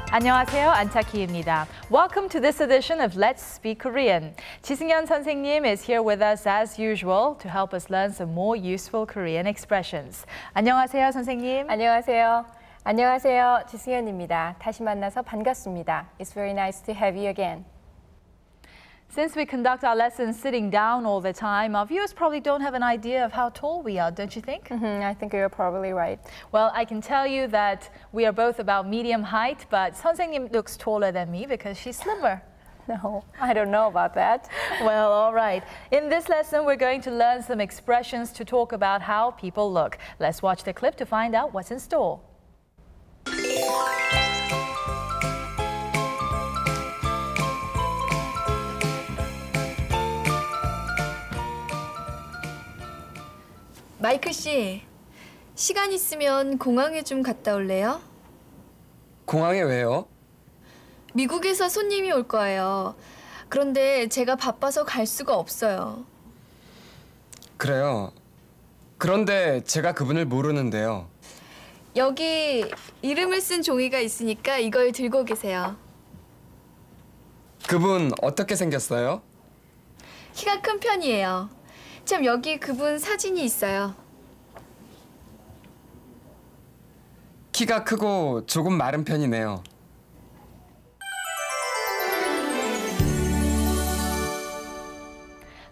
안녕하세요, 안타키입니다. Welcome to this edition of Let's Speak Korean. 지승현 선생님 is here with us as usual to help us learn some more useful Korean expressions. 안녕하세요, 선생님. 안녕하세요. 안녕하세요, 지승현입니다. 다시 만나서 반갑습니다. It's very nice to have you again. Since we conduct our lessons sitting down all the time, our viewers probably don't have an idea of how tall we are, don't you think? I think you're probably right. Well, I can tell you that we are both about medium height, but 선생님 looks taller than me because she's slimmer. No, I don't know about that. Well, all right. In this lesson, we're going to learn some expressions to talk about how people look. Let's watch the clip to find out what's in store. 마이클 씨, 시간 있으면 공항에 좀 갔다 올래요? 공항에 왜요? 미국에서 손님이 올 거예요. 그런데 제가 바빠서 갈 수가 없어요. 그래요. 그런데 제가 그분을 모르는데요. 여기 이름을 쓴 종이가 있으니까 이걸 들고 계세요. 그분 어떻게 생겼어요? 키가 큰 편이에요. 참, 여기 그분 사진이 있어요. 키가 크고 조금 마른 편이네요.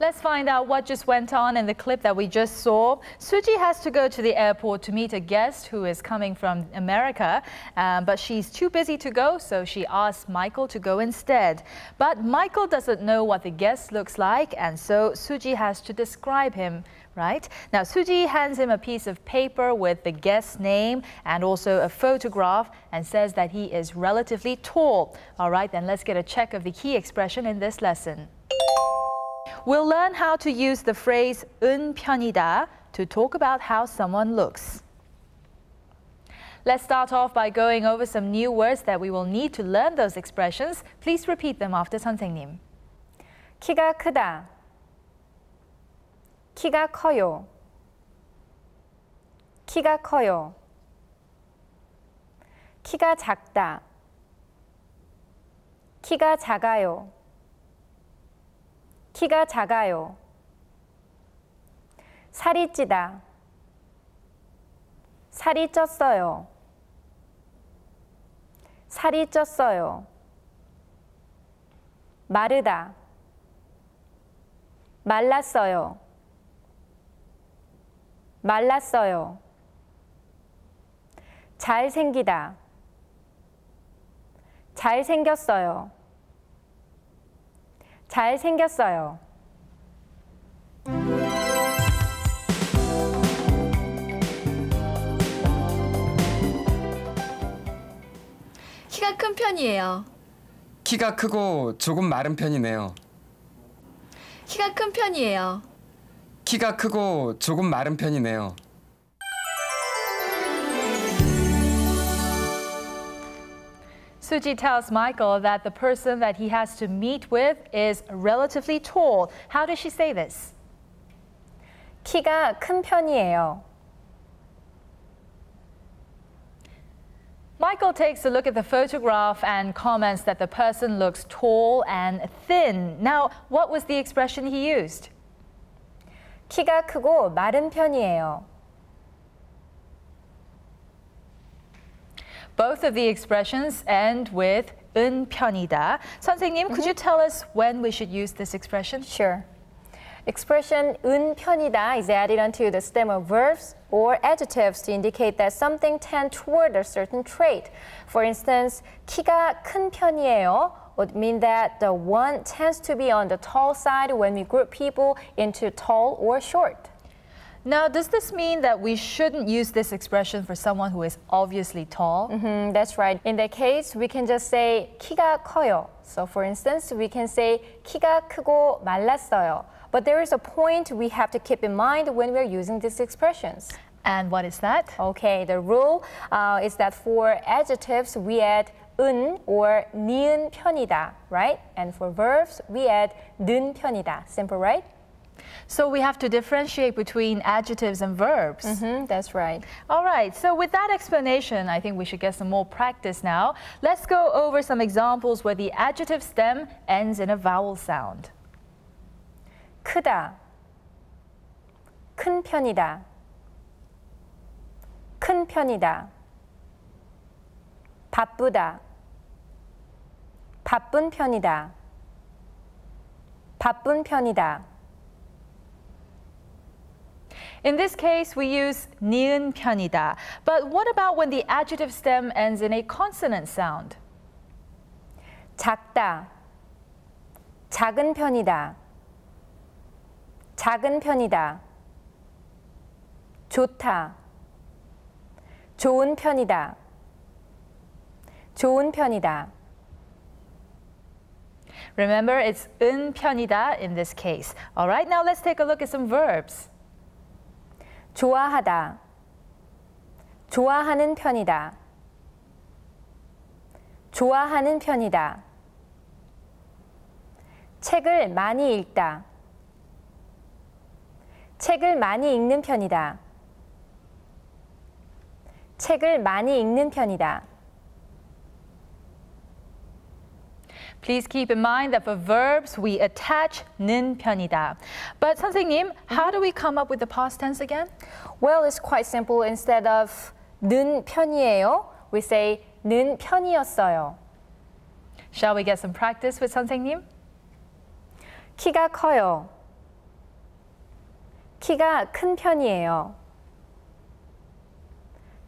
Let's find out what just went on in the clip that we just saw. Suji has to go to the airport to meet a guest who is coming from America, but she's too busy to go, so she asks Michael to go instead. But Michael doesn't know what the guest looks like, and so Suji has to describe him, right? Now, Suji hands him a piece of paper with the guest's name and also a photograph and says that he is relatively tall. All right, then let's get a check of the key expression in this lesson. We'll learn how to use the phrase 편이다 to talk about how someone looks. Let's start off by going over some new words that we will need to learn those expressions. Please repeat them after 선생님. 키가 크다. 키가 커요. 키가 커요. 키가 작다. 키가 작아요. 키가 작아요. 살이 찌다. 살이 쪘어요. 살이 쪘어요. 마르다. 말랐어요. 말랐어요. 잘생기다. 잘생겼어요. 잘생겼어요. 키가 큰 편이에요. 키가 크고 조금 마른 편이네요. 키가 큰 편이에요. 키가 크고 조금 마른 편이네요. Suji tells Michael that the person that he has to meet with is relatively tall. How does she say this? 키가 큰 편이에요. Michael takes a look at the photograph and comments that the person looks tall and thin. Now, what was the expression he used? 키가 크고 마른 편이에요. Both of the expressions end with 편이다. 선생님, could you tell us when we should use this expression? Sure. Expression 편이다 is added onto the stem of verbs or adjectives to indicate that something tends toward a certain trait. For instance, 키가 큰 편이에요 would mean that the one tends to be on the tall side when we group people into tall or short. Now, does this mean that we shouldn't use this expression for someone who is obviously tall? That's right. In that case, we can just say 키가 커요. So for instance, we can say 키가 크고 말랐어요. But there is a point we have to keep in mind when we're using these expressions. And what is that? Okay, the rule is that for adjectives, we add or 니은 편이다, right? And for verbs, we add 는 편이다. Simple, right? So we have to differentiate between adjectives and verbs. That's right. All right, so with that explanation, I think we should get some more practice now. Let's go over some examples where the adjective stem ends in a vowel sound. 크다. 큰 편이다. 큰 편이다. 바쁘다. 바쁜 편이다. 바쁜 편이다. In this case, we use 니은 편이다. But what about when the adjective stem ends in a consonant sound? 작다. 작은 편이다. 작은 편이다. 좋다. 좋은 편이다. 좋은 편이다. Remember, it's 은 편이다 in this case. All right, now let's take a look at some verbs. 좋아하다. 좋아하는 편이다. 좋아하는 편이다. 책을 많이 읽다. 책을 많이 읽는 편이다. 책을 많이 읽는 편이다. Please keep in mind that for verbs, we attach 는 편이다. But 선생님, how do we come up with the past tense again? Well, it's quite simple. Instead of 는 편이에요, we say 는 편이었어요. Shall we get some practice with 선생님? 키가 커요. 키가 큰 편이에요.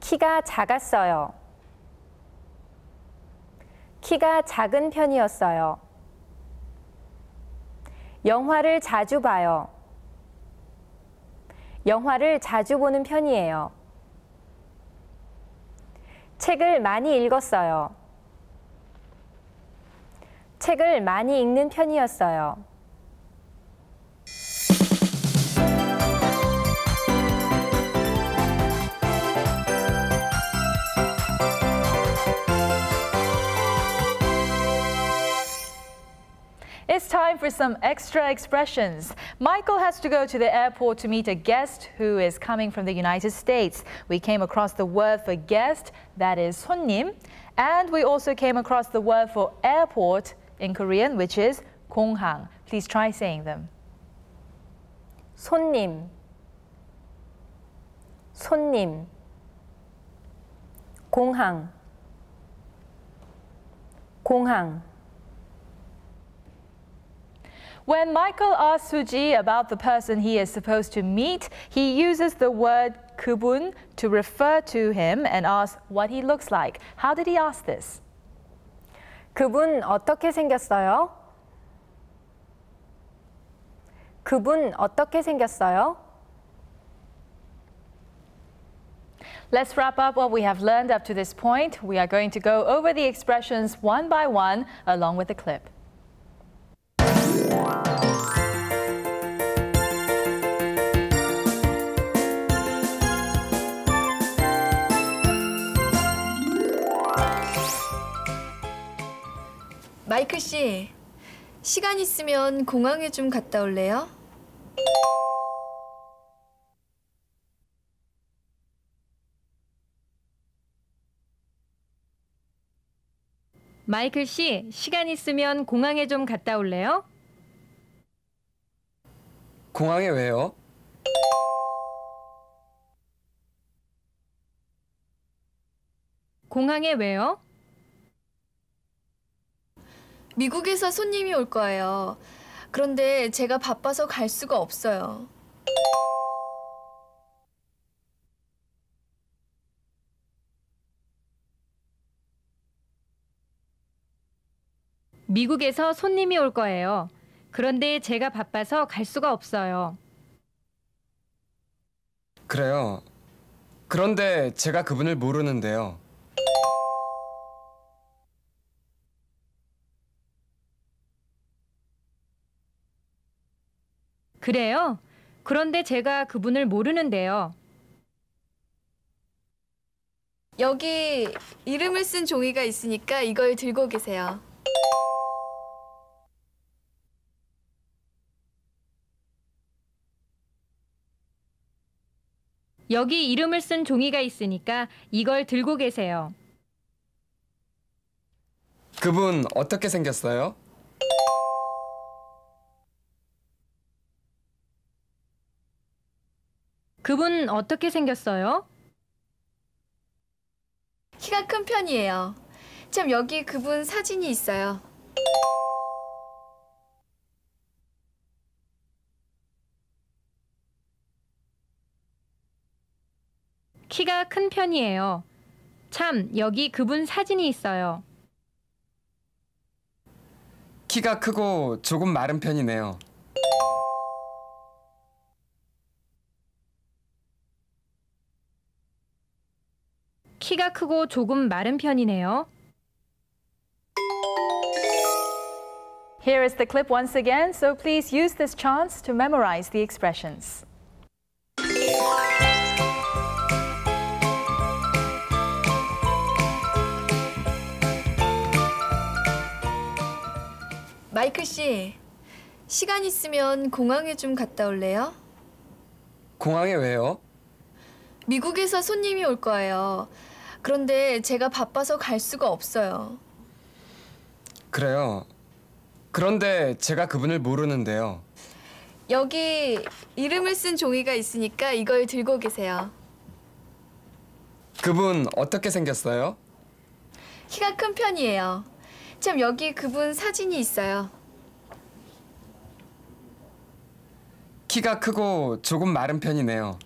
키가 작았어요. 키가 작은 편이었어요. 영화를 자주 봐요. 영화를 자주 보는 편이에요. 책을 많이 읽었어요. 책을 많이 읽는 편이었어요. It's time for some extra expressions. Michael has to go to the airport to meet a guest who is coming from the United States. We came across the word for guest, that is 손님, and we also came across the word for airport in Korean, which is 공항. Please try saying them. 손님, 손님, 공항, 공항. When Michael asks Suji about the person he is supposed to meet, he uses the word 그분 to refer to him and asks what he looks like. How did he ask this? 그분 어떻게 생겼어요? 그분 어떻게 생겼어요? Let's wrap up what we have learned up to this point. We are going to go over the expressions one by one along with the clip. 마이클 씨, 시간 있으면 공항에 좀 갔다 올래요? 마이클 씨, 시간 있으면 공항에 좀 갔다 올래요? 공항에 왜요? 공항에 왜요? 미국에서 손님이 올 거예요. 그런데 제가 바빠서 갈 수가 없어요. 미국에서 손님이 올 거예요. 그런데 제가 바빠서 갈 수가 없어요. 그래요. 그런데 제가 그분을 모르는데요. 그래요? 그런데 제가 그분을 모르는데요. 여기 이름을 쓴 종이가 있으니까 이걸 들고 계세요. 여기 이름을 쓴 종이가 있으니까 이걸 들고 계세요. 그분 어떻게 생겼어요? 그분 어떻게 생겼어요? 키가 큰 편이에요. 참 여기 그분 사진이 있어요. 키가 큰 편이에요. 참, 여기 그분 사진이 있어요. 키가 크고 조금 마른 편이네요. 키가 크고 조금 마른 편이네요. Here is the clip once again, so please use this chance to memorize the expressions. 마이클 씨, 시간 있으면 공항에 좀 갔다 올래요? 공항에 왜요? 미국에서 손님이 올 거예요. 그런데 제가 바빠서 갈 수가 없어요. 그래요. 그런데 제가 그분을 모르는데요. 여기 이름을 쓴 종이가 있으니까 이걸 들고 계세요. 그분 어떻게 생겼어요? 키가 큰 편이에요. 참 여기 그분 사진이 있어요. 키가 크고 조금 마른 편이네요.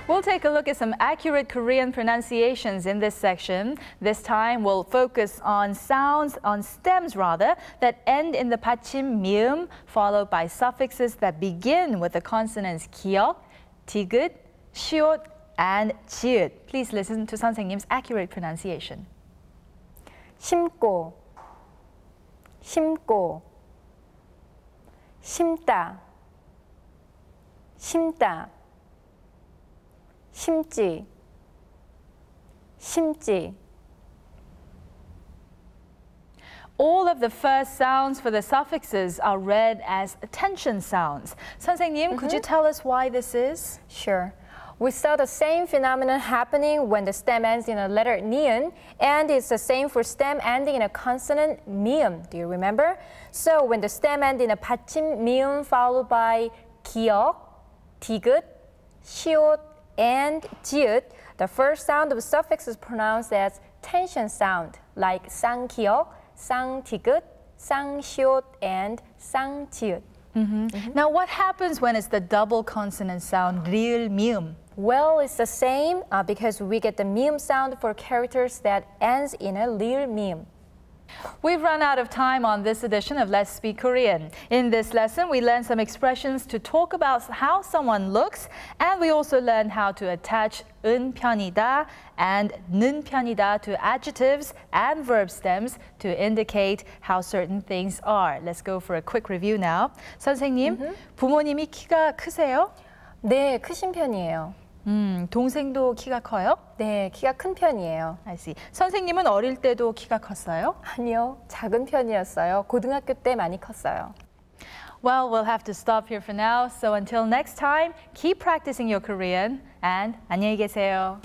We'll take a look at some accurate Korean pronunciations in this section. This time we'll focus on sounds, on stems rather, that end in the 받침 미음, followed by suffixes that begin with the consonants 기역, 디귿, 시옷, and 지읒. Please listen to 선생님's accurate pronunciation. 심고, 심고, 심다, 심다, 심지, 심지. All of the first sounds for the suffixes are read as tension sounds. 선생님, could you tell us why this is? Sure. We saw the same phenomenon happening when the stem ends in a letter ni은, and it's the same for stem ending in a consonant 미음. Do you remember? So when the stem ends in a 받침 미음 followed by 기역, 디귿, 시옷, and 지읒, the first sound of the suffix is pronounced as tension sound, like 쌍기역, 쌍디귿, 쌍시옷, and 쌍지읒. Now, what happens when it's the double consonant sound, 리을, 미음? Well, it's the same because we get the 미음 sound for characters that ends in a 리을 미음. We've run out of time on this edition of Let's Speak Korean. In this lesson, we learned some expressions to talk about how someone looks, and we also learned how to attach 은 편이다 and 는 편이다 to adjectives and verb stems to indicate how certain things are. Let's go for a quick review now. 선생님, 부모님이 키가 크세요? 네, 크신 편이에요. 동생도 키가 커요? 네, 키가 큰 편이에요. I see. 선생님은 어릴 때도 키가 컸어요? 아니요, 작은 편이었어요. 고등학교 때 많이 컸어요. Well, we'll have to stop here for now. So until next time, keep practicing your Korean and 안녕히 계세요.